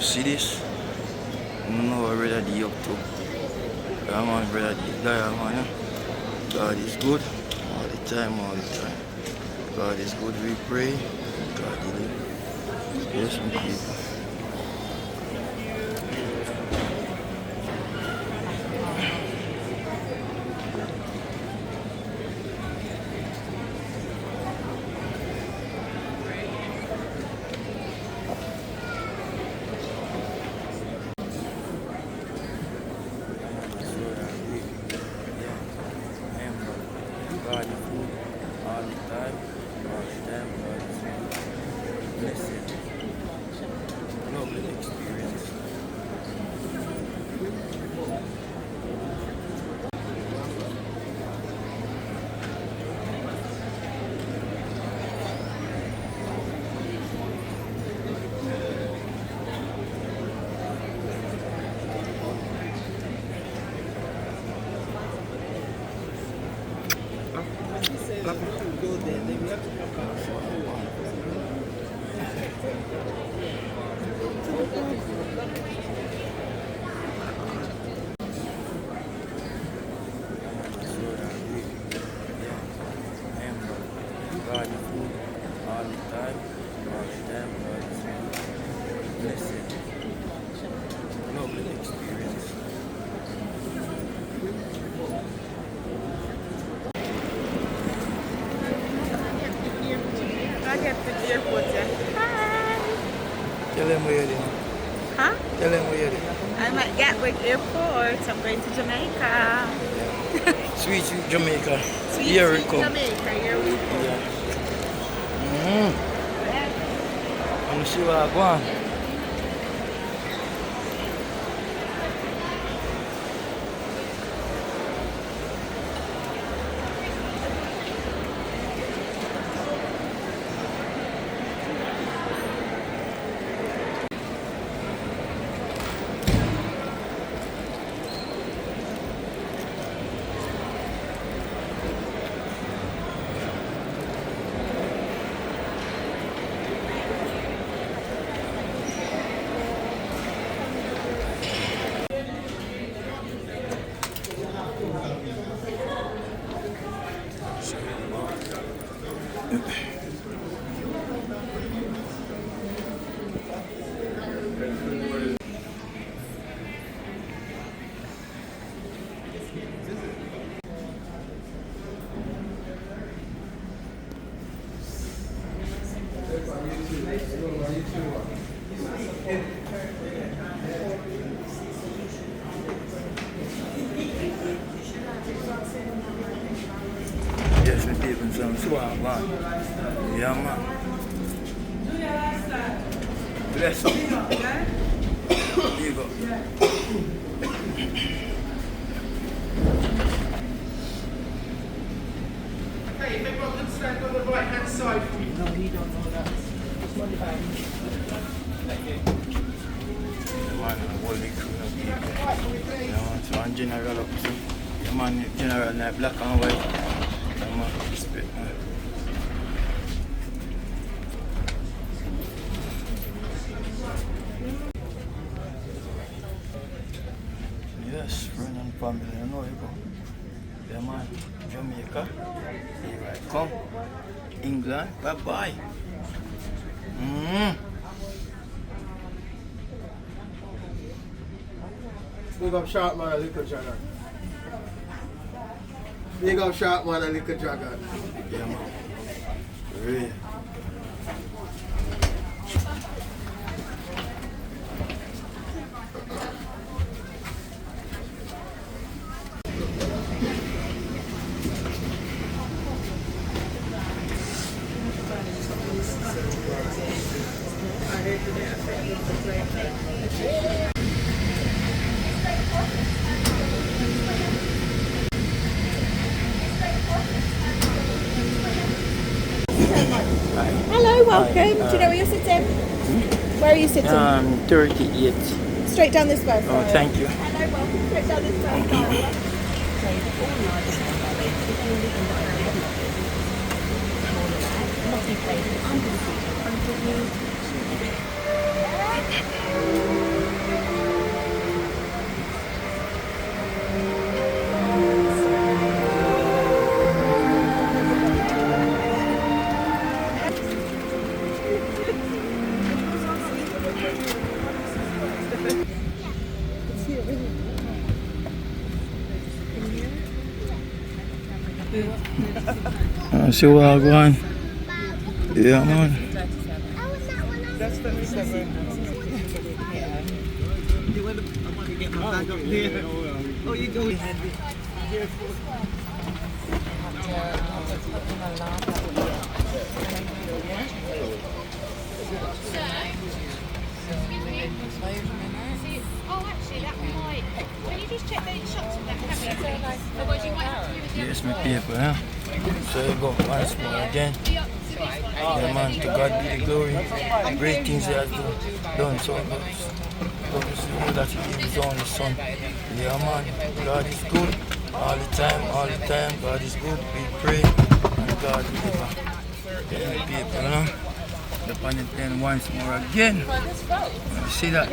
see this. I don't know what brother D up to. Yeah man, brother D, guy man, yeah. God is good all the time, all the time. God is good, we pray. God is good. Yes, some people. God is good all the time, all the time. God is good. Blessed, lovely experience. God is good all the time, all the time. God is good. Blessed, lovely experience. I get to the airport, yeah. Hi. Tell them where you're doing. Huh? Tell them where you're doing. I'm at Gatwick Airport. I'm going to Jamaica. Sweet Jamaica. Sweet, Here we sweet come. Jamaica. Here we go. Yeah. I'm see what I want. Yes, we did some swag, man. Yeah, man. Bless you. Here you go. Hey, they've got them stand on the right hand side for you. No, he don't know that. It's not Thank you. Yeah, man, I'm holding crew of people. Yeah, man, so I'm general up to. Yeah, man, general like black and white. Yeah, man, respect, man. Yes, friend and family, I know you go. Yeah, man, Jamaica, here I come. England, bye-bye. Big up Sharp Man and Little Dragon. Big up Sharp Man and Little Dragon. Yeah, man. Real. Hello, welcome. Do you know where you're sitting? Where are you sitting? 38. Straight down this way. Oh, thank you. Hello, welcome. Straight down this way. Sorry. see what I go on. Yeah, man. That's 37. You want to get my bag up there? Oh, you go ahead. Oh, actually, that might. Can you just check the shots of that cabinet, please? Otherwise, you might have to do it. Yes, my people, huh? So you go once more again. Yeah, man, to God be the glory. Great things He has done so much. But we know that He gave His only Son. Yeah, man, God is good all the time, all the time. God is good. We pray and God will deliver. Yeah, my people, you know? The planet then once more again. You see that?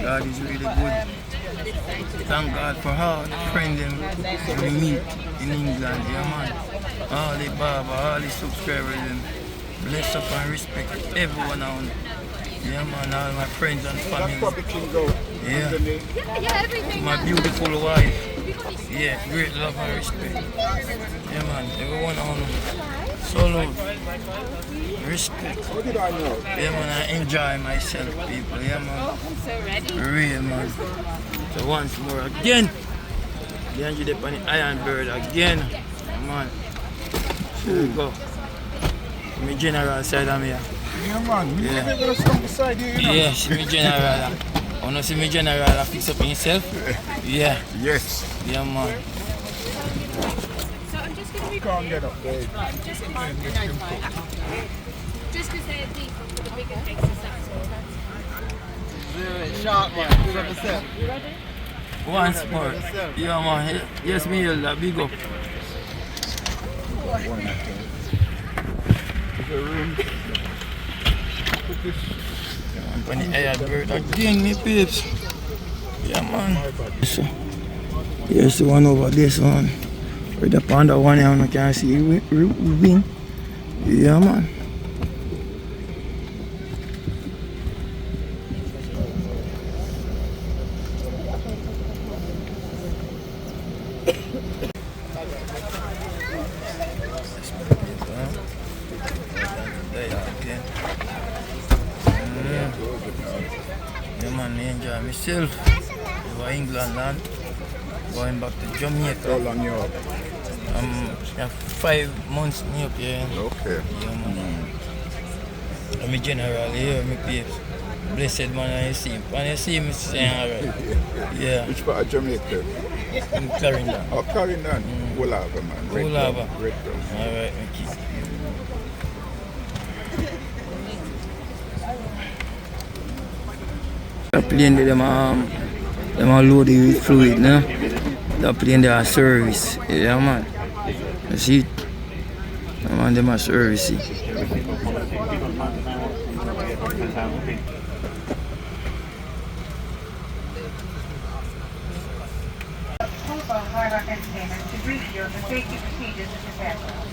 God is really good. Thank God for all the friends we meet in England, yeah, man. All the Baba, all the subscribers, and bless up and respect everyone out. Yeah, man, all my friends and family. Yeah. My beautiful wife. Yeah, great love and respect. Yeah, man, everyone on so love. Respect. Yeah, man, I enjoy myself, people. Yeah, man. I'm so ready. Real, man. So once more again, the Angie Dep on the Iron Bird again. Yeah, man. Here we go. My general side of me. Yeah, man. Yeah. Gonna come beside you, you know? Yeah, see my general. Wanna see my general fix up himself? Yeah. Yes. Yeah, man. So I'm just going to be. Can't get up there. Just because they're deeper for the bigger cases, that's all. Sharp, man. You ready? Once more. Yeah, man. Yes, me, that big up. I'm on the Iron Bird again, me peeps. Yeah, man. So, here's the one over this one. With the panda one here, you can see wing. Yeah, man. Yeah, man, I enjoy myself. Over England land. Going back to Jamaica. How long you up? Yeah, 5 months new up here. Okay. Yeah, man. I'm a general here, my peeps. Blessed man, I see him. And I see him saying alright. Yeah, Which part of Jamaica? in Clarendon. Oh, Clarendon. Woolhaver, man. Red Woolhaver. Drum, Red Drum. Alright, my kid. The plane them are loaded with fluid, no? The plane they are service. Yeah, man. You see it? Yeah, man, them are service. High-Rock Entertainment to brief you on the safety procedures of this aircraft.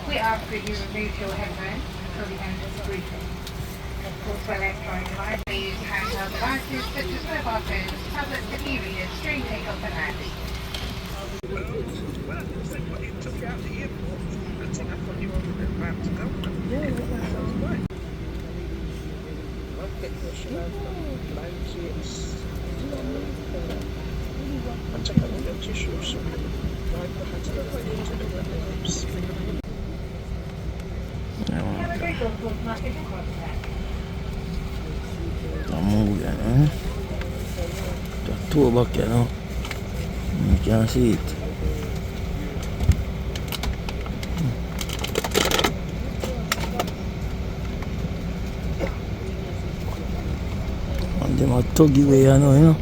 We ask that you remove your headphones until the end of the briefing. Of course, for electronic devices, we use handheld devices such as mobile phones, tablets and e-readers during takeoff and landing. I'm moving, eh? The two back here now. You can see it. And them are tuggy way, you know.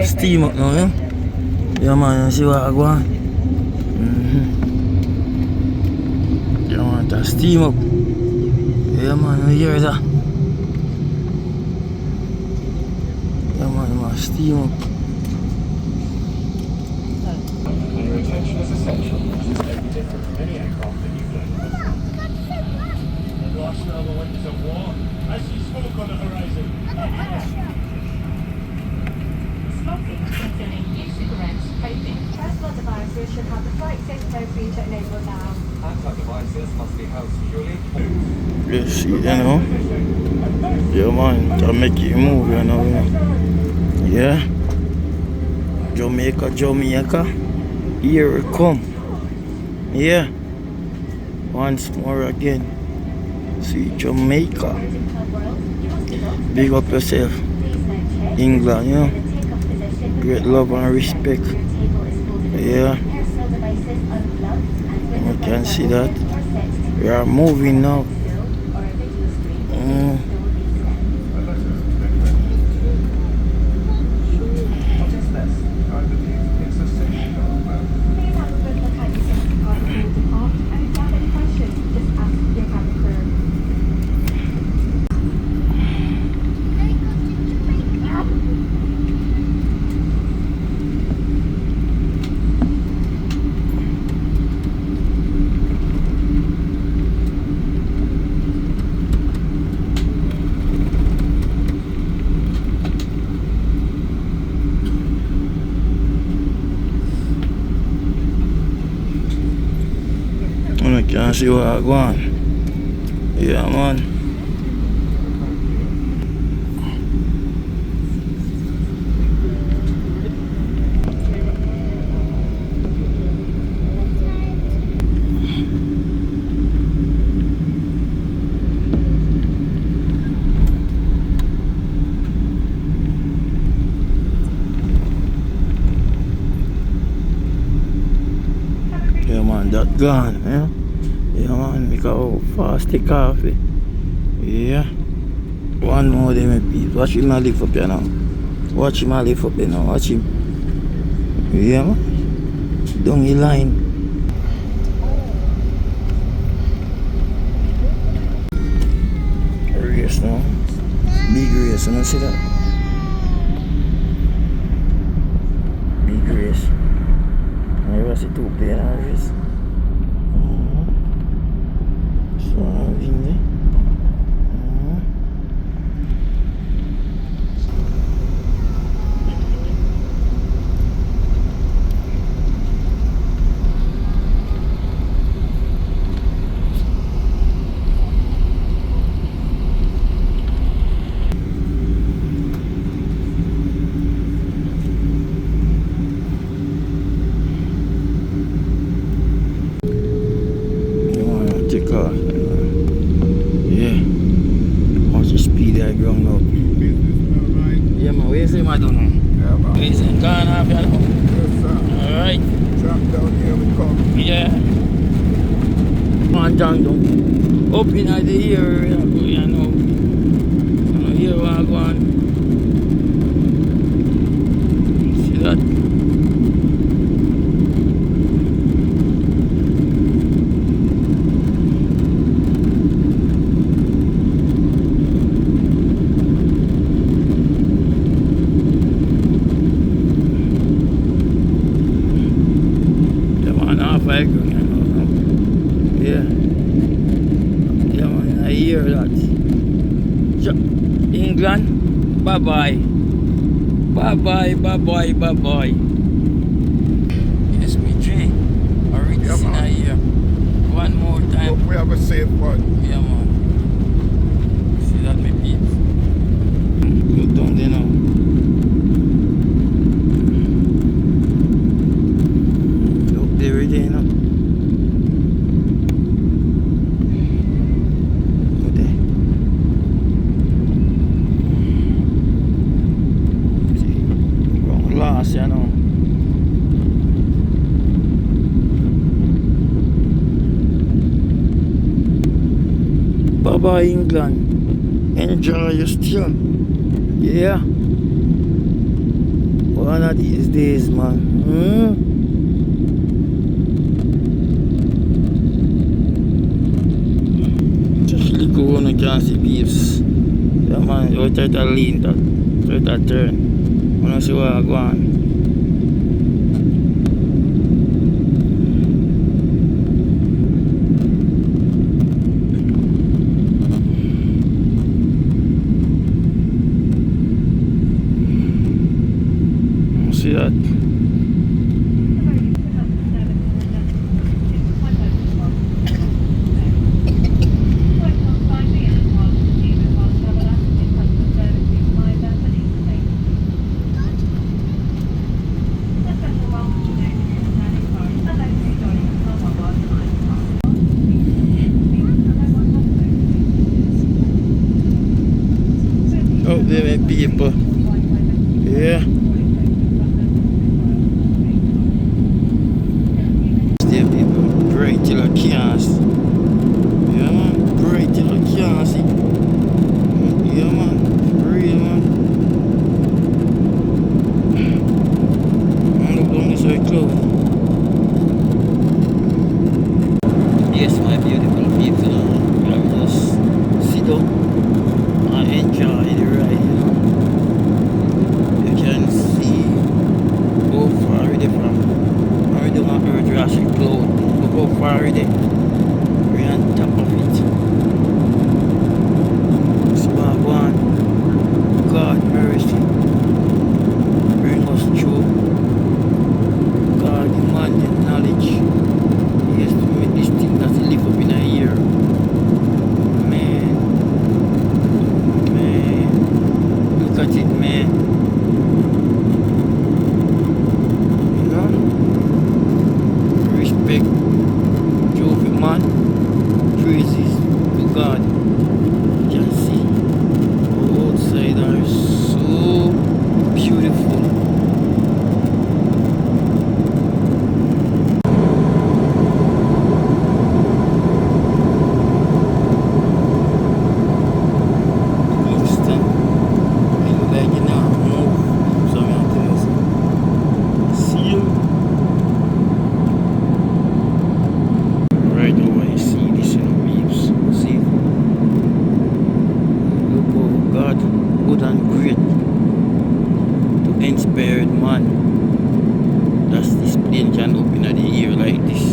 Steam up now, yeah? Yeah, man, you see what I go on? Yeah, man, that steam up. Yeah, man, you hear that? Yeah, man, steam up. attention is essential. This may be different from any aircraft that you've flown before. We've lost now the winds of war. I see smoke on the horizon. Smoking, including e-cigarettes, vaping, personal devices should have the flight safety feature enabled now. Handheld devices must be held securely. Yes, you know. Yeah, man, Jamaica you move, you know. Yeah. Jamaica. Here it come. Yeah. Once more again. See Jamaica. Big up yourself. England, you know. Great love and respect. Yeah. You can see that. We are moving now. I can't see what I go on. Yeah, man. Yeah, man, that gone, yeah. Yeah, man, make a fast take off. Yeah. One more day, my people. Watch him lift up here now. Watch him lift up here now. Watch him. Yeah, man. Down the line. Race now. Big race, you know, see that? Big race. I never see two players in a race. Yeah. Watch the speed I ground up. Yeah, man, where is him? I don't know. Yeah, man. Where is him? Gone off, you know? Yes, sir. Alright. Drop down here we come. Yeah. Man, down. Up in the area, you know. So here we are going. See that? Yeah. Yeah, man, I hear that. England, bye bye. Bye bye, bye bye, bye bye. Yes, me Jay. I read this in here. One more time. Hope we have a safe one. Yeah, man. See that, my peeps? Look down there now. Look there, right there, now. You know. Bye bye England. Enjoy your stay. Yeah. One of these days, man. Just look around and can't see beefs. Yeah, man. You try to lean that. Try to turn. I want to see where I go on. people. Yeah. Stay people. Pray till I can't see. Yeah man. Pray till I can't see. Yeah man. For real man. Man, look down this way close. Yes, my beautiful people. I will just sit down and enjoy the ride. You can see how far already from already on Earth Jurassic Cloud. Look how far already. We're on top of it. Small one. God mercy. Bring us through. God demanded knowledge. Yes, to make this thing that's live up in a year. Man. Man. Look at it, man. You know? Respect. Trophy, man. Praises to God. You can see the outside are so beautiful. Kingston. I look like you now move. So I'm gonna tell you. See you. Right over you see this in the waves. See? Look how God good and great to inspired man. That's this plane can open at the air like this.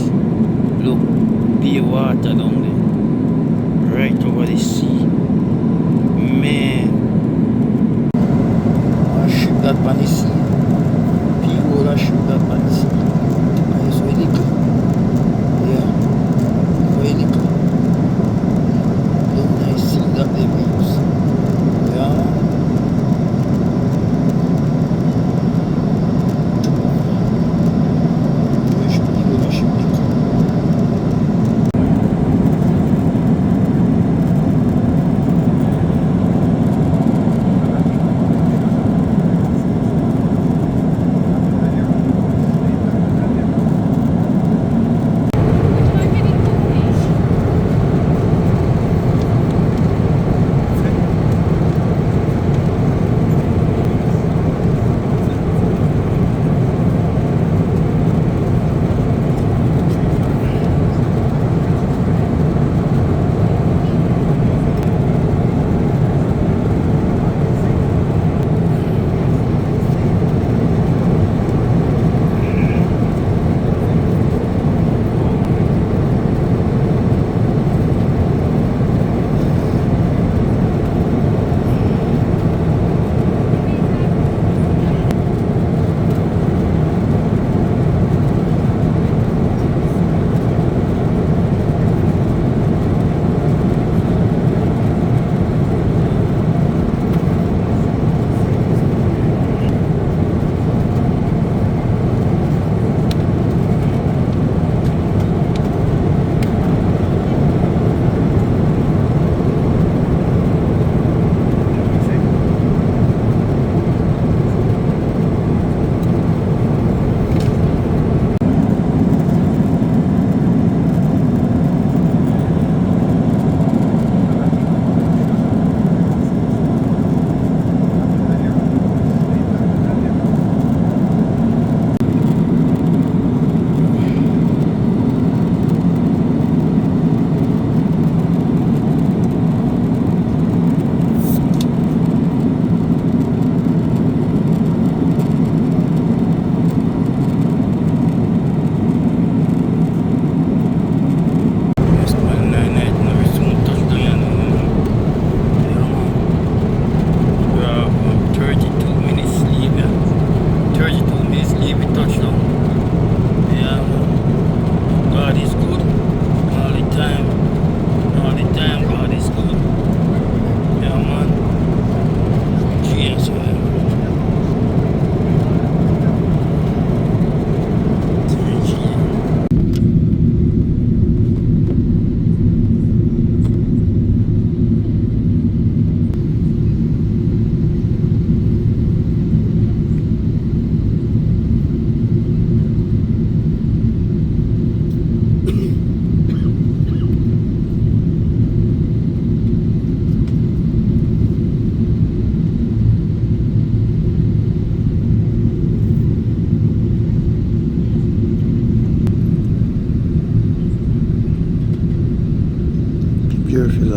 Look, pure water down there. Right over the sea. Man. I ship that on the sea. People I ship that on the sea. And it's very little. Yeah. Very little. Don't I see that they waves. Yeah. Ship little.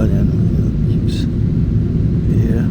God, you know, chips. Yeah.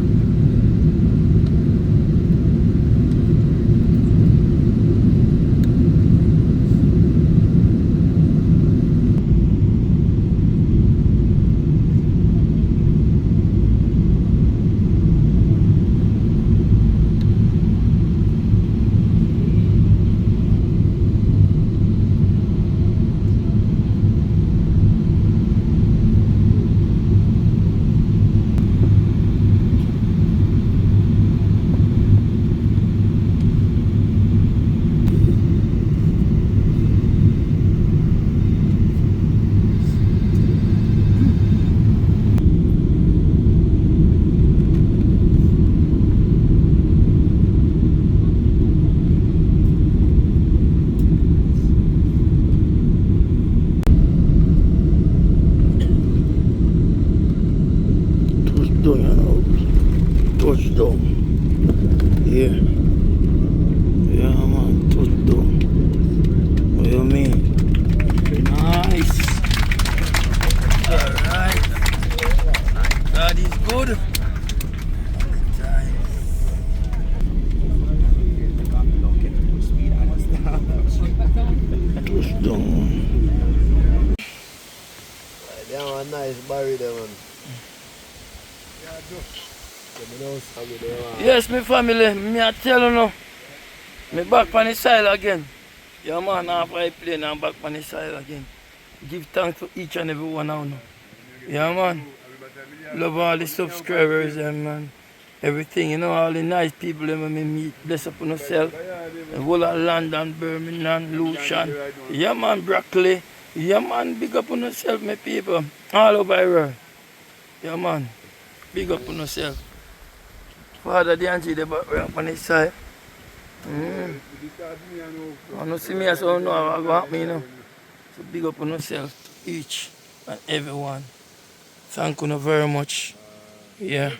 Touchdown, you know. Touchdown. Yeah. Yeah, man. Touchdown. What do you mean? Nice. Alright. God is good. Touchdown. They have a nice barry there, man. Yes, my family, me I tell you now. Me back on the side again. Yeah, man, after I play now, I'm back on the side again. Give thanks to each and every one now. Yeah, man. Love all the subscribers and man. Everything, you know, all the nice people that me meet. Bless up on yourself. The whole of London, Birmingham, Lucian. Yeah, man, Broccoli. Yeah, man, big up on yourself, my people. All over the world. Yeah, man. Big up on yourself. Father, the auntie, they back up on his side. I don't see me as I don't know how I got me, you know. So big up on yourself, each and everyone. Thank you very much. Yeah.